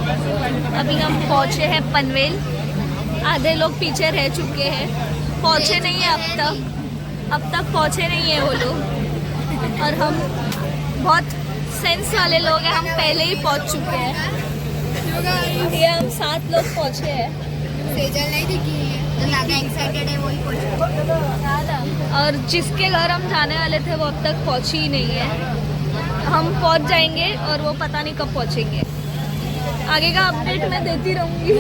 अभी हम पहुँचे हैं पनवेल। आधे लोग पीछे रह चुके हैं, पहुँचे नहीं है अब तक पहुँचे नहीं है वो लोग। और हम बहुत सेंस वाले लोग हैं, हम पहले ही पहुँच चुके हैं। ये हम 7 लोग पहुँचे हैं। सेजल नहीं दिखी है, एक्साइटेड है वही पहुंचे। और जिसके घर हम जाने वाले थे वो अब तक पहुँची ही नहीं है। हम पहुँच जाएंगे और वो पता नहीं कब पहुँचेंगे। आगे का अपडेट मैं देती रहूँगी।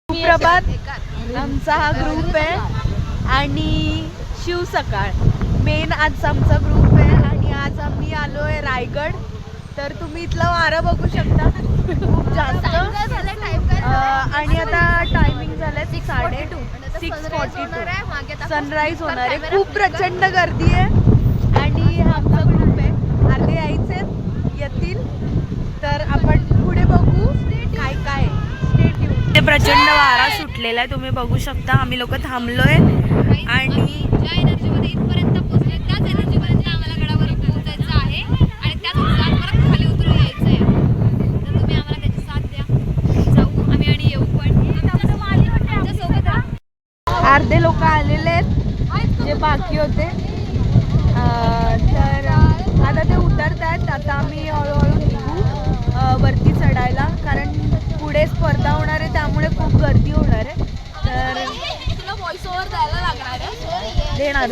सुप्रभात, आमचा हा ग्रुप आहे आणि शिव सकाळ मेन आज आमचा ग्रुप आहे आणि आज आम्ही आलो आहे रायगड। तर तुम्ही इथलं वारं बघू शकता खूप जास्त आणि आता टायमिंग झालंय 6:42 सनराईज होणार आहे। खूप प्रचंड गर्दी आहे आणि हा आमचा ग्रुप आहे, अर्धे यायचे येतील तर आपण पुढे बघू काय काय। ते प्रचंड वारा सुटलेला आहे, तुम्ही बघू शकता। आम्ही लोक थांबलोय आणि ज्या एनर्जीमध्ये इथपर्यंत पोहोचले त्याच एनर्जीमध्ये आम्हाला गडावर पोहोचायचं आहे आणि त्याच उत्साहात परत खाली उतरून यायचं आहे। तर तुम्ही आम्हाला त्याची साथ द्या, जाऊ आम्ही आणि येऊ पण आमच्यासोबत राहा। अर्धे लोक आलेले आहेत जे बाकी होते, तर आता ते उतरत आहेत। आता आम्ही हळूहळू निघू वरती चढायला, कारण पुढे स्पर्धा होणार आहे त्यामुळे खूप गर्दी होणार आहे। तर तुला व्हॉइस ओव्हर द्यायला लागणार आहे। देणार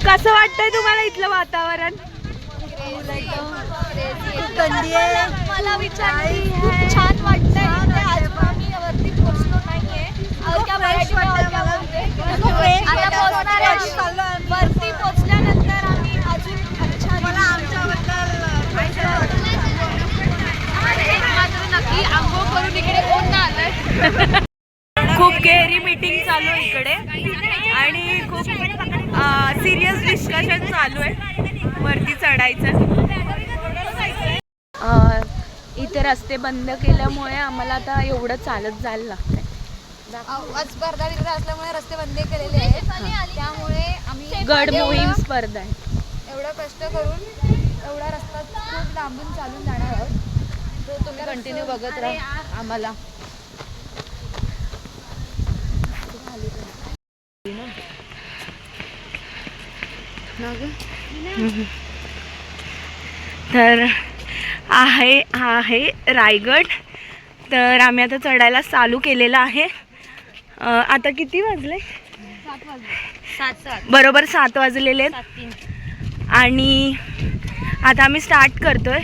कसं वाटतंय तुम्हाला इथलं वातावरण? खूप थंडी आहे, मला विचारली खूप छान वाटतंय। अजून आम्ही वरती पोहोचलो नाहीये। आता पोहोचणार आहे। वरती पोहोचल्यानंतर आम्ही अजून नक्की आंघोळ करून इकडे कोण ना आलंय। खूप गहरी मीटिंग चालू आहे इकडे आणि खूप सिरियस डिस्कशन चालू आहे वरती चढायचं। इथे रस्ते बंद केल्यामुळे आम्हाला आता एवढं चालत जायला लागतंय। आज स्पर्धा तिकडे असल्यामुळे रस्ते बंद केलेले आहेत, त्यामुळे आम्ही गड मोहीम स्पर्धा आहे। एवढं कष्ट करून एवढा रस्ता खूप लांबून चालून जाणार आहोत। तो तुम्ही कंटिन्यू बघत राहा आम्हाला। तर आहे रायगड। तर आम्ही आता चढायला चालू केलेला आहे। आता किती वाजले? 7 बरोबर 7 वाजलेले आहेत आणि आता आम्ही स्टार्ट करतोय।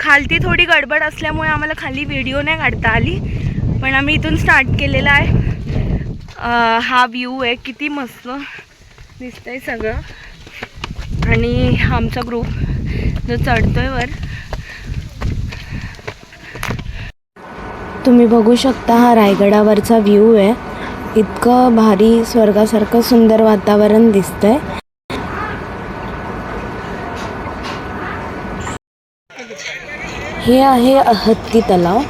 खालती थोडी गडबड असल्यामुळे आम्हाला खाली व्हिडिओ नाही काढता आली, पण आम्ही इथून स्टार्ट केलेला आहे। हा व्ह्यू आहे, किती मस्त दिसतंय सगळं। आणि आमचा ग्रुप जो चढतोय वर, तुम्ही बघू शकता हा रायगडावरचा व्ह्यू आहे। इतकं भारी स्वर्गासारखं सुंदर वातावरण दिसतंय। हे आहे हत्ती तलाव,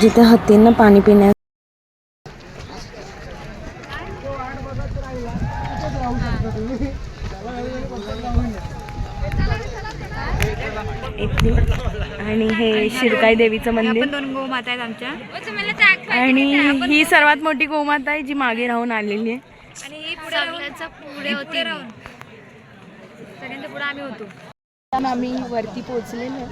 जिथे हत्तींना पाणी पिण्या आणि हे शिरकाई देवीचं मंदिर। 2 गोमाता आहेत आमच्या आणि ही सर्वात मोठी गोमाता आहे जी मागे राहून आलेली आहे। आणि ही पुढे होती सगळ्यांच्या पुढे आम्ही होतो। आम्ही वरती पोहोचलेलो आहे,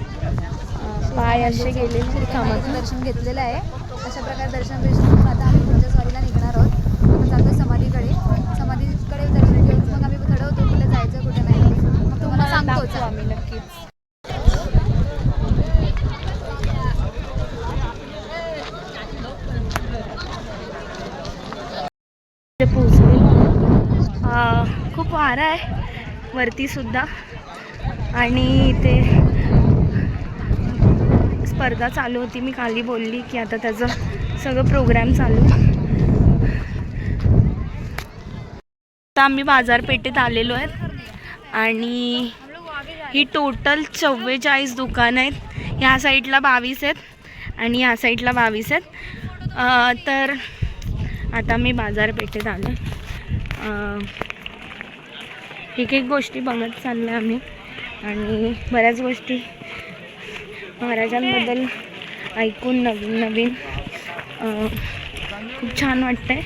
पाय असे गेलेले कामाचं दर्शन घेतलेलं आहे। अशा प्रकारे दर्शन घेऊन आता आम्ही पुढच्या स्वारीला निघणार आहोत। आपण जातो समाधीकडे दर्शन घेऊन मग आम्ही ठरवतो कुठे जायचं कुठे नाही, मग तुम्हाला सांगतोच आम्ही नक्कीच। खूप वारा आहे वरती सुद्धा आणि इथे स्पर्धा चालू होती। मी खाली बोलली की आता त्याचं सगळं प्रोग्राम चालू। आता आम्ही बाजारपेठेत आलेलो आहेत आणि ही टोटल 44 दुकानं आहेत। ह्या साईडला 22 आहेत आणि ह्या साईडला 22 आहेत। तर आता मी बाजारपेठेत आलो. एक एक गोष्टी बघत चाललो आम्ही आणि बऱ्याच गोष्टी महाराजांबद्दल ऐकून नवीन नवीन खूप छान वाटतंय.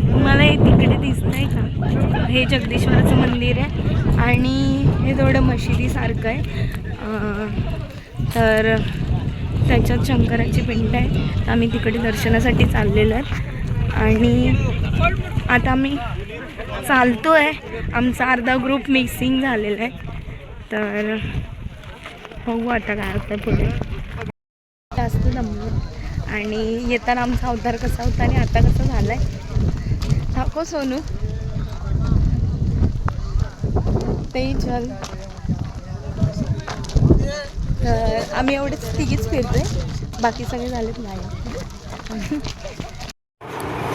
मला हे तिकडे दिसतंय का, हे जगदीश्वराचं मंदिर आहे आणि हे थोडं मशिदीसारखं आहे. तर त्याच्यात शंकराची पिंड आहे. तर आम्ही तिकडे दर्शनासाठी चाललेलो आहे आणि आता आम्ही चालतो आहे. आमचा अर्धा ग्रुप मिक्सिंग झालेला आहे. तर बघू आता काय होतं पुढे. जास्त दमलो आणि येताना आमचा अवतार कसा होता आणि आता कसा झाला आहे दाखव सोनू. ते चल. तर आम्ही एवढेच तिघीच फिरतोय, बाकी सगळे झालेत नाही.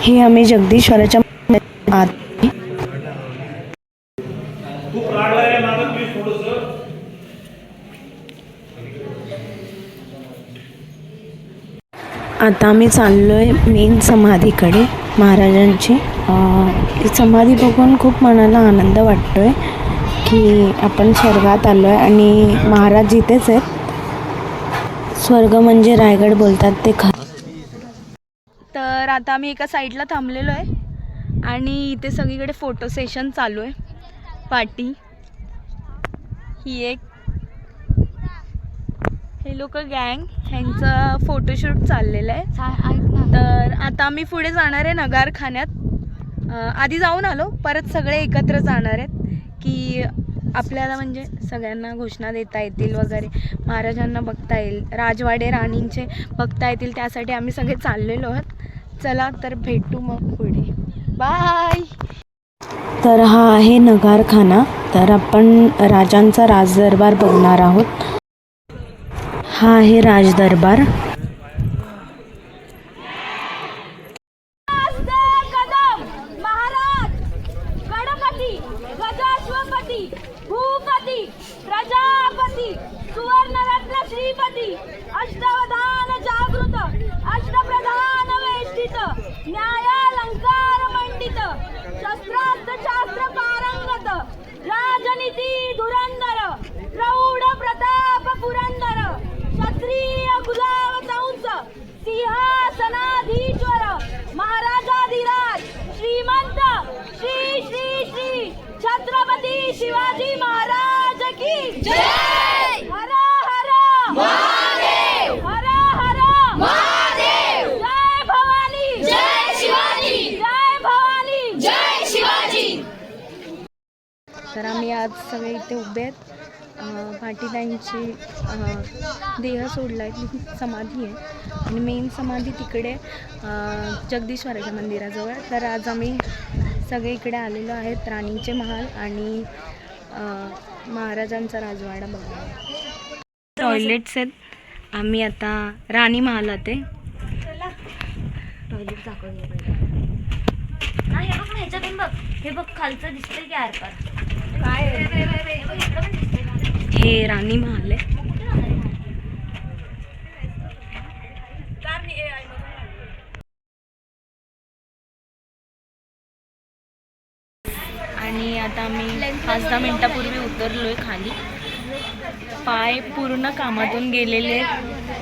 हे आम्ही जगदीश्वराच्या आत आता आम्ही चाललो आहे मेन समाधीकडे महाराजांची. ती समाधी बघून खूप मनाला आनंद वाटतो आहे की आपण स्वर्गात आलो आहे आणि महाराज जिथेच आहेत. स्वर्ग म्हणजे रायगड बोलतात ते खरं. तर आता आम्ही एका साईडला थांबलेलो आहे आणि इथे सगळीकडे फोटो सेशन चालू आहे. पार्टी ही एक, हे लोक गँग, ह्यांचं फोटोशूट चाललेलं आहे. तर आता आम्ही पुढे जाणार आहे नगारखान्यात. आधी जाऊन आलो, परत सगळे एकत्र जाणार आहेत की आपल्याला म्हणजे सगळ्यांना घोषणा देता येतील वगैरे, महाराजांना बघता येईल, राजवाडे राणींचे बघता येतील, त्यासाठी आम्ही सगळे चाललेलो आहोत. चला तर भेटू मग पुढे. बाय. तर हा आहे नगारखाना. तर आपण राजांचा राजदरबार बघणार आहोत. हा आहे राजदरबार. महाराज गणपती गजाश्वपती भूपती प्रजापती सुवर्णरत्न श्रीपती अष्टवधान जागृत अष्टप्रधान वेष्टित न्यायालंकार मंडित शस्त्रास्त्र शास्त्र पारंगत राजनीती धुरंधर प्रौढ प्रताप पुरंदर क्षत्रिय कुलावतंस सिंहासनाधीश्वर महाराजाधिराज श्रीमंत श्री श्री श्री छत्रपती शिवाजी महाराज की जय. हर हर महादेव. हर हर महादेव. जय भवानी. जय शिवाजी. जय भवानी. जय शिवाजी. तर आम्ही आज सगळे इथे उभे आहेत. पाटीलांची देह सोडला आहे, समाधी आहे आणि मेन समाधी तिकडे जगदीश्वराच्या मंदिराजवळ. तर आज आम्ही सगळे इकडे आलेलो आहेत राणीचे महाल आणि महाराजांचा राजवाडा बघायला. टॉयलेट्स आहेत. आम्ही आता राणी महालात आहे. टॉयलेट दाखवून हे बघ, ह्याच्यातून बघ, हे बघ खालचं दिसतंय की आरपार काय. हे राणी महाल आहे. आणि आता आम्ही 5-10 मिनिटापूर्वी उतरलोय खाली. पाय पूर्ण कामातून गेलेले,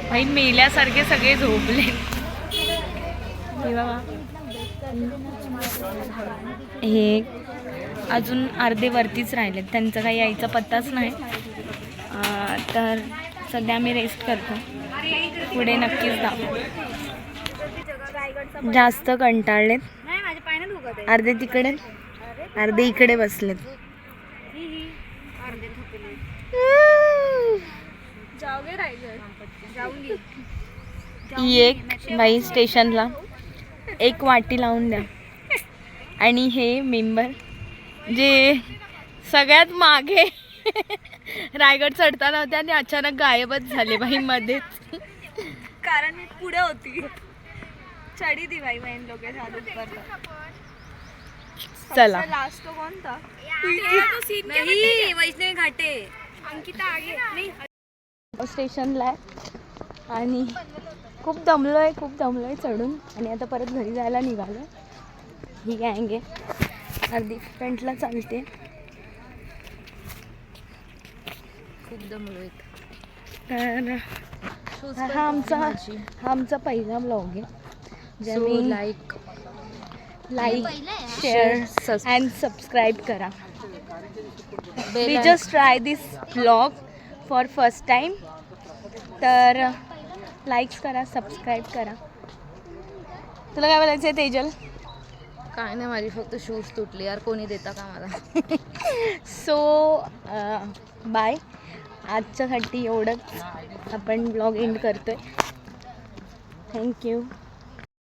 भाई मेल्यासारखे सगळे झोपले. हे अजून अर्धे वरतीच राहिलेत, त्यांचा काही यायचा पत्ताच नाही. तर सध्या आम्ही रेस्ट करतो, पुढे नक्कीच दाखवू. जास्त कंटाळलेत, अर्धे तिकडे अर्धे इकडे बसलेत. एक बाई स्टेशनला एक वाटी लावून द्या. आणि हे मेंबर जे सगळ्यात मागे रायगड चढताना होते आणि अचानक गायबच झाले बाई मध्येच, कारण मी पुढे होती. चढी दी बाई बहन लोक चला. लास्ट कोणता नहीं वैष्णवी घाटे अंकिता आगे नहीं स्टेशनला आहे आणि खूप दमलो आहे चढून आणि आता परत घरी जायला निघालो. ही गँग आहे, अर्धी फ्रंटला चालते. खूप दमलोय. तर हा आमचा पहिला ब्लॉग आहे ज्याने लाईक शेअर अँड सबस्क्राईब करा. We just try this blog for first time. तर लाईक्स करा, सबस्क्राईब करा. तुला काय बोलायचं आहे तेजल? काय नाही, माझी फक्त शूज तुटली यार, कोणी देता का मला? So bye. आजच्यासाठी एवढंच आपण ब्लॉग एंड करतोय. थँक्यू.